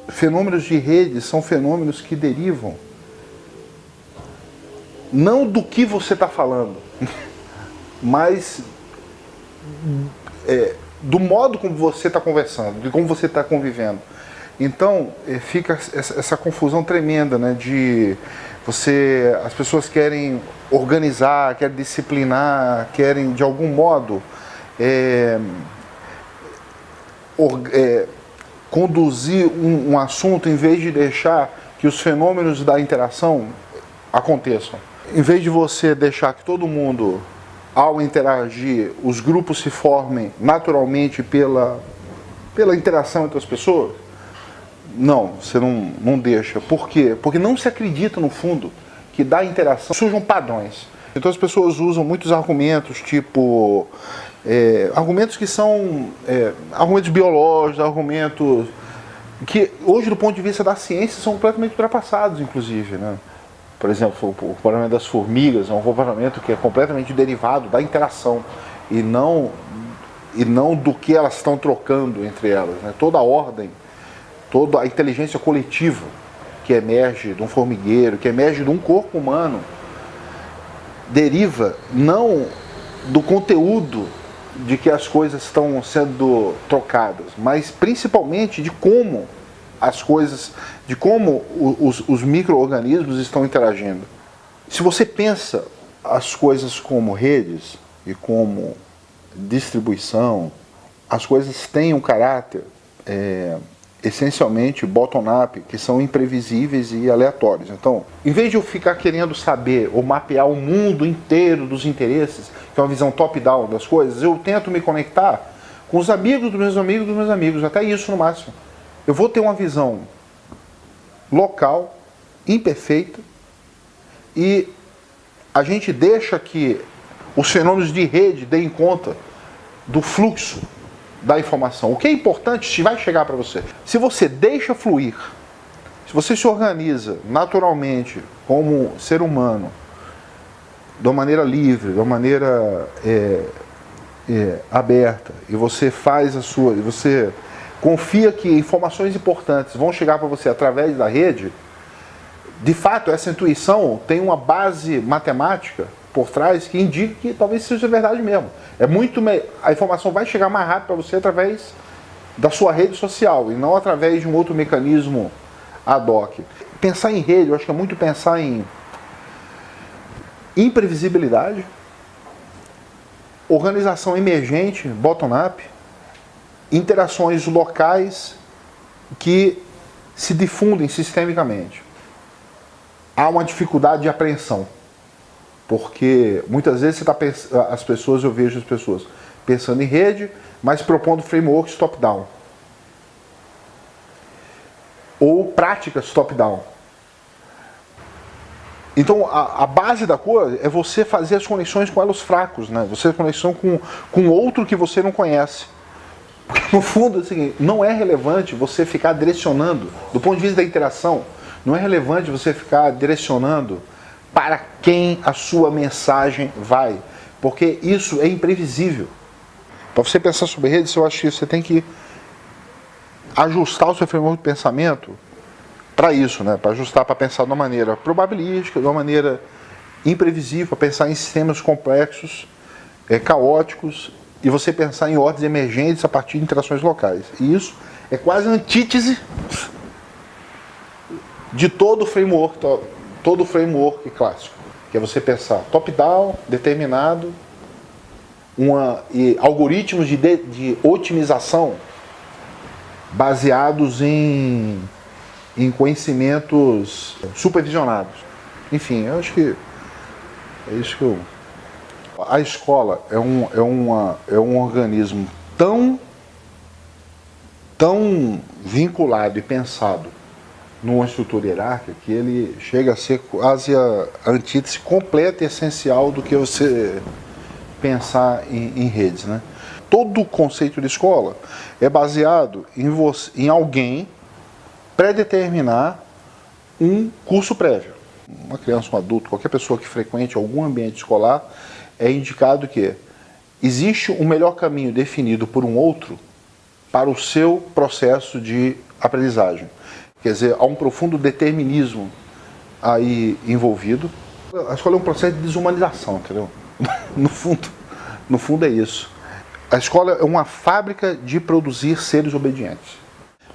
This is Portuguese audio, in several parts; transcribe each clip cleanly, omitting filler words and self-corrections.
Fenômenos de rede são fenômenos que derivam não do que você está falando, mas do modo como você está conversando, de como você está convivendo. Então fica essa confusão tremenda, né? As pessoas querem organizar, querem disciplinar, querem de algum modo conduzir um assunto em vez de deixar que os fenômenos da interação aconteçam. Em vez de você deixar que todo mundo, ao interagir, os grupos se formem naturalmente pela interação entre as pessoas, não, você não deixa. Por quê? Porque não se acredita, no fundo, que da interação surjam padrões. Então as pessoas usam muitos argumentos, tipo... argumentos que são argumentos biológicos, argumentos que hoje, do ponto de vista da ciência, são completamente ultrapassados, inclusive, né? Por exemplo, o comportamento das formigas é um comportamento que é completamente derivado da interação e não do que elas estão trocando entre elas, né? Toda a ordem, toda a inteligência coletiva que emerge de um formigueiro, que emerge de um corpo humano, deriva não do conteúdo de que as coisas estão sendo trocadas, mas principalmente de como as coisas, de como os micro-organismos estão interagindo. Se você pensa as coisas como redes e como distribuição, as coisas têm um caráter essencialmente bottom-up, que são imprevisíveis e aleatórios. Então, em vez de eu ficar querendo saber ou mapear o mundo inteiro dos interesses, que é uma visão top-down das coisas, eu tento me conectar com os amigos dos meus amigos, até isso no máximo. Eu vou ter uma visão local, imperfeita, e a gente deixa que os fenômenos de rede deem conta do fluxo da informação. O que é importante se vai chegar para você. Se você deixa fluir, se você se organiza naturalmente como ser humano, de uma maneira livre, de uma maneira aberta, e você faz e você confia que informações importantes vão chegar para você através da rede, de fato essa intuição tem uma base matemática por trás que indica que talvez seja verdade mesmo. A informação vai chegar mais rápido para você através da sua rede social e não através de um outro mecanismo ad hoc. Pensar em rede, eu acho que é muito pensar em imprevisibilidade, organização emergente, bottom-up, interações locais que se difundem sistemicamente. Há uma dificuldade de apreensão. Porque muitas vezes eu vejo as pessoas pensando em rede, mas propondo frameworks top-down. Ou práticas top-down. Então a base da coisa é você fazer as conexões com elos fracos, né? Você conexão com outro que você não conhece. Porque no fundo, assim, não é relevante você ficar direcionando, do ponto de vista da interação, não é relevante você ficar direcionando para quem a sua mensagem vai, porque isso é imprevisível. Para você pensar sobre redes, eu acho que você tem que ajustar o seu framework de pensamento para isso, né? Para ajustar, para pensar de uma maneira probabilística, de uma maneira imprevisível, para pensar em sistemas complexos, caóticos, e você pensar em ordens emergentes a partir de interações locais. E isso é quase a antítese de todo o framework clássico, que é você pensar top-down, determinado, e algoritmos de otimização baseados em conhecimentos supervisionados. Enfim, eu acho que é isso que eu... A escola é um organismo tão vinculado e pensado numa estrutura hierárquica que ele chega a ser quase a antítese completa e essencial do que você pensar em redes, né? Todo o conceito de escola é baseado em alguém predeterminar um curso prévio. Uma criança, um adulto, qualquer pessoa que frequente algum ambiente escolar, é indicado que existe um melhor caminho definido por um outro para o seu processo de aprendizagem. Quer dizer, há um profundo determinismo aí envolvido. A escola é um processo de desumanização, entendeu? No fundo é isso. A escola é uma fábrica de produzir seres obedientes.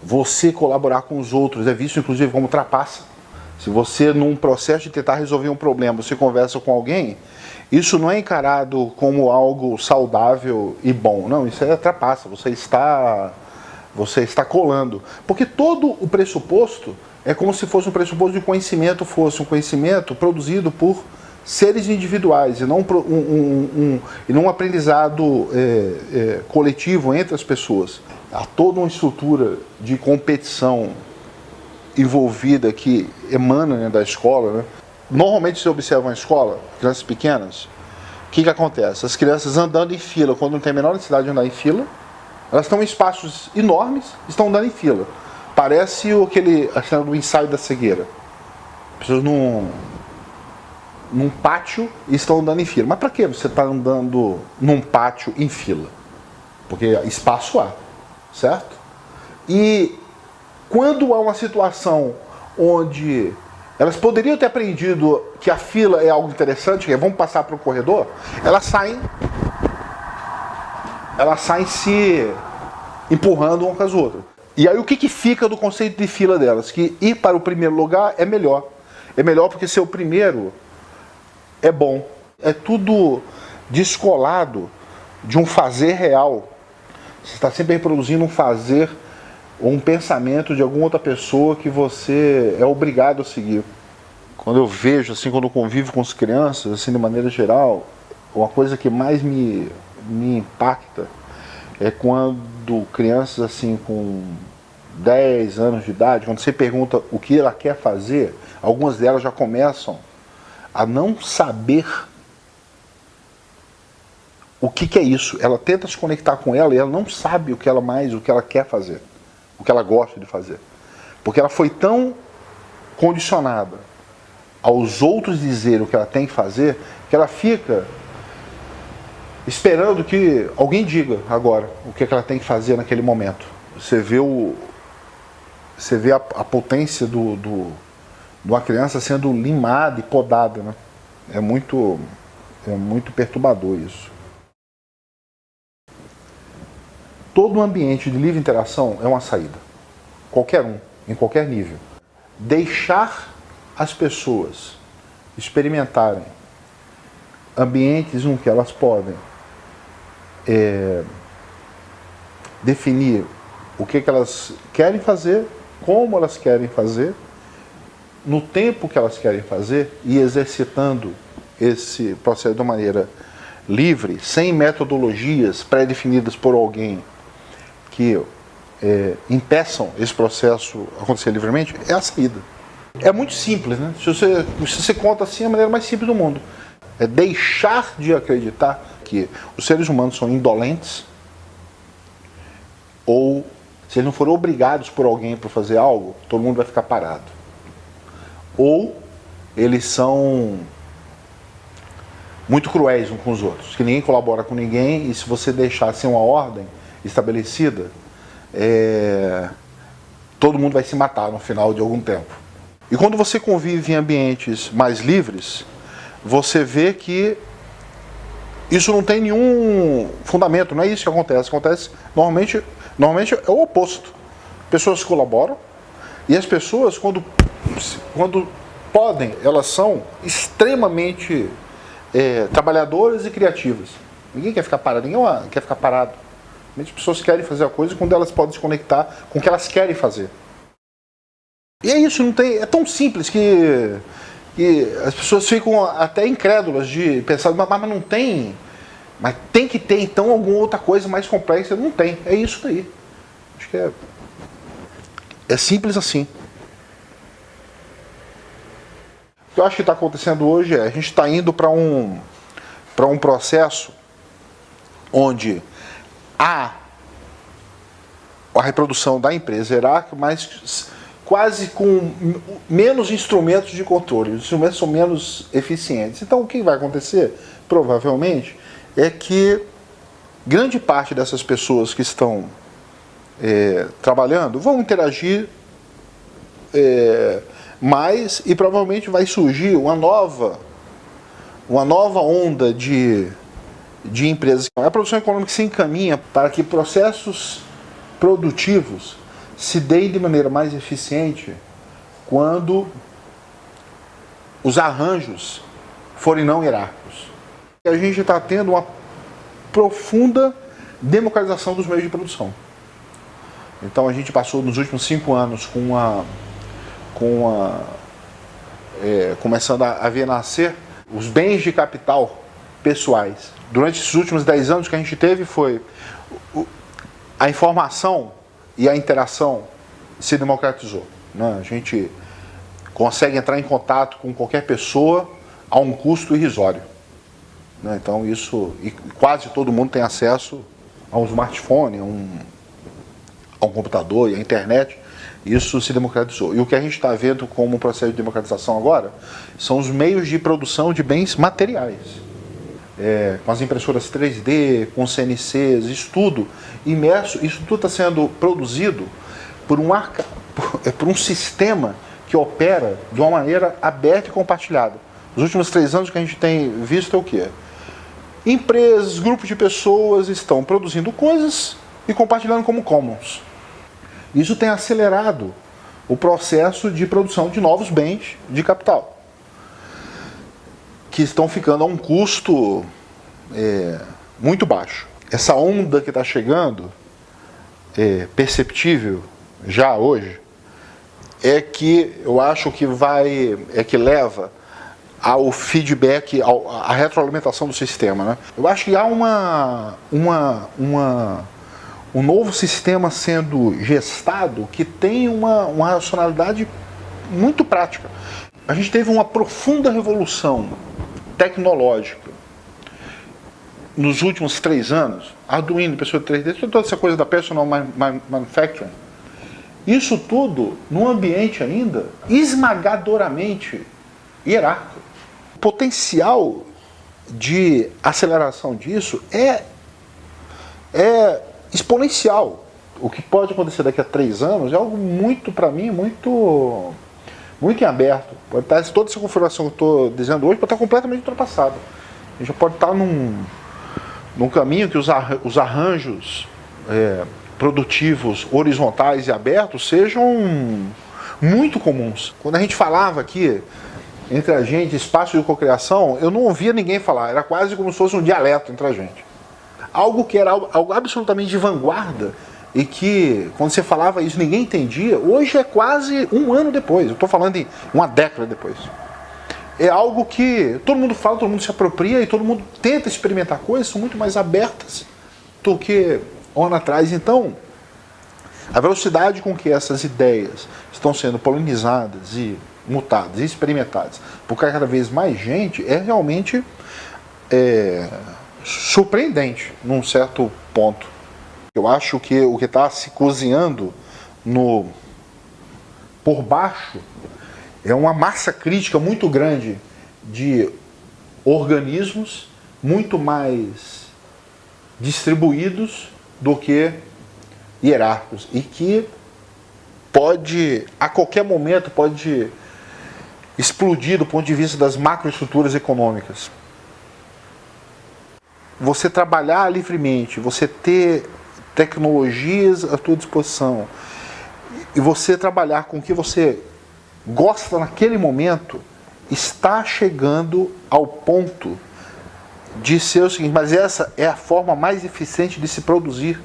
Você colaborar com os outros é visto inclusive como trapaça. Se você, num processo de tentar resolver um problema, você conversa com alguém, isso não é encarado como algo saudável e bom. Não, isso é trapaça. Você está colando. Porque todo o pressuposto é como se fosse um pressuposto de conhecimento, fosse um conhecimento produzido por seres individuais e não um aprendizado coletivo entre as pessoas. Há toda uma estrutura de competição envolvida que emana, né, da escola, né? Normalmente você observa uma escola, crianças pequenas, o que acontece? As crianças andando em fila, quando não tem a menor necessidade de andar em fila, elas estão em espaços enormes, estão andando em fila. Parece a cena do ensaio da cegueira. As pessoas num pátio e estão andando em fila. Mas para que você está andando num pátio em fila? Porque espaço há, certo? E quando há uma situação onde elas poderiam ter aprendido que a fila é algo interessante, que é vamos passar para o corredor, elas saem se empurrando uma com as outras. E aí o que fica do conceito de fila delas? Que ir para o primeiro lugar é melhor. É melhor porque ser o primeiro é bom. É tudo descolado de um fazer real. Você está sempre reproduzindo um fazer ou um pensamento de alguma outra pessoa que você é obrigado a seguir. Quando eu vejo, assim, quando eu convivo com as crianças, assim, de maneira geral, uma coisa que mais me impacta é quando crianças, assim, com 10 anos de idade, quando você pergunta o que ela quer fazer, algumas delas já começam a não saber o que é isso. Ela tenta se conectar com ela e ela não sabe o que ela quer fazer, o que ela gosta de fazer. Porque ela foi tão condicionada aos outros dizer o que ela tem que fazer, que ela fica esperando que alguém diga agora o que ela tem que fazer naquele momento. Você vê a potência de uma criança sendo limada e podada, né? É muito perturbador isso. Todo ambiente de livre interação é uma saída. Qualquer um, em qualquer nível. Deixar as pessoas experimentarem ambientes em que elas podem definir o que elas querem fazer, como elas querem fazer, no tempo que elas querem fazer e exercitando esse processo de uma maneira livre, sem metodologias pré-definidas por alguém que impeçam esse processo acontecer livremente, é a saída. É muito simples, né? Se você conta assim, é a maneira mais simples do mundo. É deixar de acreditar que os seres humanos são indolentes, ou se eles não forem obrigados por alguém para fazer algo, todo mundo vai ficar parado. Ou eles são muito cruéis uns com os outros, que ninguém colabora com ninguém, e se você deixar sem uma ordem estabelecida, todo mundo vai se matar no final de algum tempo. E quando você convive em ambientes mais livres, você vê que isso não tem nenhum fundamento, não é isso que acontece. Acontece normalmente é o oposto. Pessoas colaboram e as pessoas, quando podem, elas são extremamente trabalhadoras e criativas. Ninguém quer ficar parado, ninguém quer ficar parado. As pessoas querem fazer a coisa quando elas podem se conectar com o que elas querem fazer. E é isso, é tão simples que as pessoas ficam até incrédulas de pensar, mas não tem, mas tem que ter então alguma outra coisa mais complexa. Não tem, é isso daí. Acho que é simples assim. O que eu acho que está acontecendo hoje a gente está indo para um processo onde há a reprodução da empresa hierárquica, mas quase com menos instrumentos de controle. Os instrumentos são menos eficientes. Então o que vai acontecer, provavelmente, é que grande parte dessas pessoas que estão trabalhando vão interagir mais e provavelmente vai surgir uma nova onda de empresas. A produção econômica se encaminha para que processos produtivos se deem de maneira mais eficiente quando os arranjos forem não hierárquicos. A gente está tendo uma profunda democratização dos meios de produção. Então a gente passou nos últimos 5 anos começando a ver nascer os bens de capital pessoais. Durante esses últimos 10 anos que a gente teve foi a informação e a interação se democratizou, né? A gente consegue entrar em contato com qualquer pessoa a um custo irrisório, né? Então isso, e quase todo mundo tem acesso a um smartphone, a um computador e à internet. Isso se democratizou. E o que a gente está vendo como um processo de democratização agora são os meios de produção de bens materiais. Com as impressoras 3D, com CNCs, isso tudo imerso, isso tudo está sendo produzido por um sistema que opera de uma maneira aberta e compartilhada. Nos últimos 3 anos o que a gente tem visto é o quê? Empresas, grupos de pessoas estão produzindo coisas e compartilhando como commons. Isso tem acelerado o processo de produção de novos bens de capital, que estão ficando a um custo muito baixo. Essa onda que está chegando, perceptível já hoje, é que eu acho que que leva ao feedback, à retroalimentação do sistema, né? Eu acho que há um novo sistema sendo gestado que tem uma racionalidade muito prática. A gente teve uma profunda revolução tecnológica nos últimos 3 anos, Arduino, impressora 3D, toda essa coisa da personal manufacturing, isso tudo num ambiente ainda esmagadoramente hierárquico. O potencial de aceleração disso é exponencial. O que pode acontecer daqui a 3 anos é algo muito, para mim, muito em aberto. Pode estar, toda essa configuração que eu estou dizendo hoje pode estar completamente ultrapassada. A gente já pode estar num caminho que os arranjos produtivos, horizontais e abertos sejam muito comuns. Quando a gente falava aqui entre a gente, espaço de cocriação, eu não ouvia ninguém falar, era quase como se fosse um dialeto entre a gente. Algo que era algo absolutamente de vanguarda e que, quando você falava isso, ninguém entendia, hoje é quase 1 ano depois, eu estou falando em 1 década depois. É algo que todo mundo fala, todo mundo se apropria e todo mundo tenta experimentar coisas, são muito mais abertas do que um ano atrás. Então, a velocidade com que essas ideias estão sendo polinizadas e mutadas e experimentadas por cada vez mais gente é realmente surpreendente num certo ponto. Eu acho que o que está se cozinhando por baixo é uma massa crítica muito grande de organismos muito mais distribuídos do que hierárquicos e que a qualquer momento pode explodir do ponto de vista das macroestruturas econômicas. Você trabalhar livremente, você ter tecnologias à sua disposição e você trabalhar com o que você gosta naquele momento, está chegando ao ponto de ser o seguinte, mas essa é a forma mais eficiente de se produzir.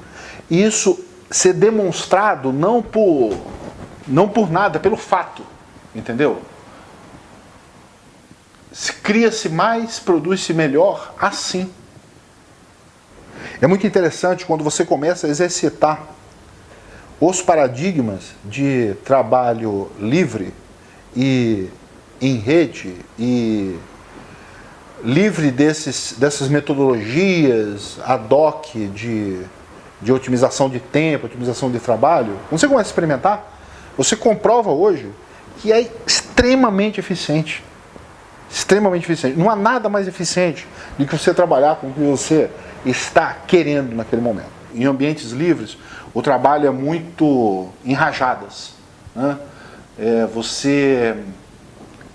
E isso ser demonstrado não por nada, pelo fato, entendeu? Cria-se mais, produz-se melhor assim. É muito interessante quando você começa a exercitar os paradigmas de trabalho livre e em rede e livre dessas metodologias ad hoc de otimização de tempo, otimização de trabalho. Quando você começa a experimentar, você comprova hoje que é extremamente eficiente. Extremamente eficiente. Não há nada mais eficiente do que você trabalhar com o que você está querendo naquele momento. Em ambientes livres, o trabalho é muito em rajadas, né? Você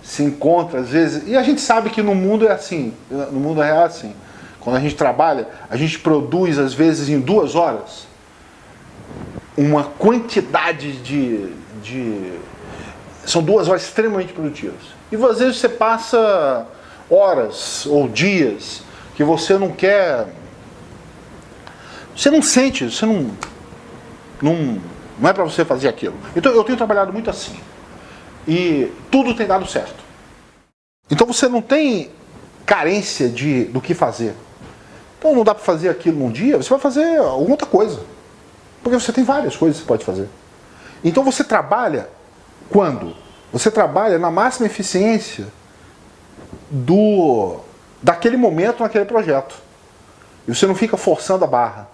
se encontra às vezes, e a gente sabe que no mundo é assim, no mundo real é assim. Quando a gente trabalha, a gente produz às vezes em 2 horas uma quantidade são 2 horas extremamente produtivas. E às vezes você passa horas ou dias que você não quer, você não sente, você não é para você fazer aquilo. Então eu tenho trabalhado muito assim. E tudo tem dado certo. Então você não tem carência do que fazer. Então não dá para fazer aquilo num dia, você vai fazer alguma outra coisa. Porque você tem várias coisas que você pode fazer. Então você trabalha quando? Você trabalha na máxima eficiência daquele momento naquele projeto. E você não fica forçando a barra.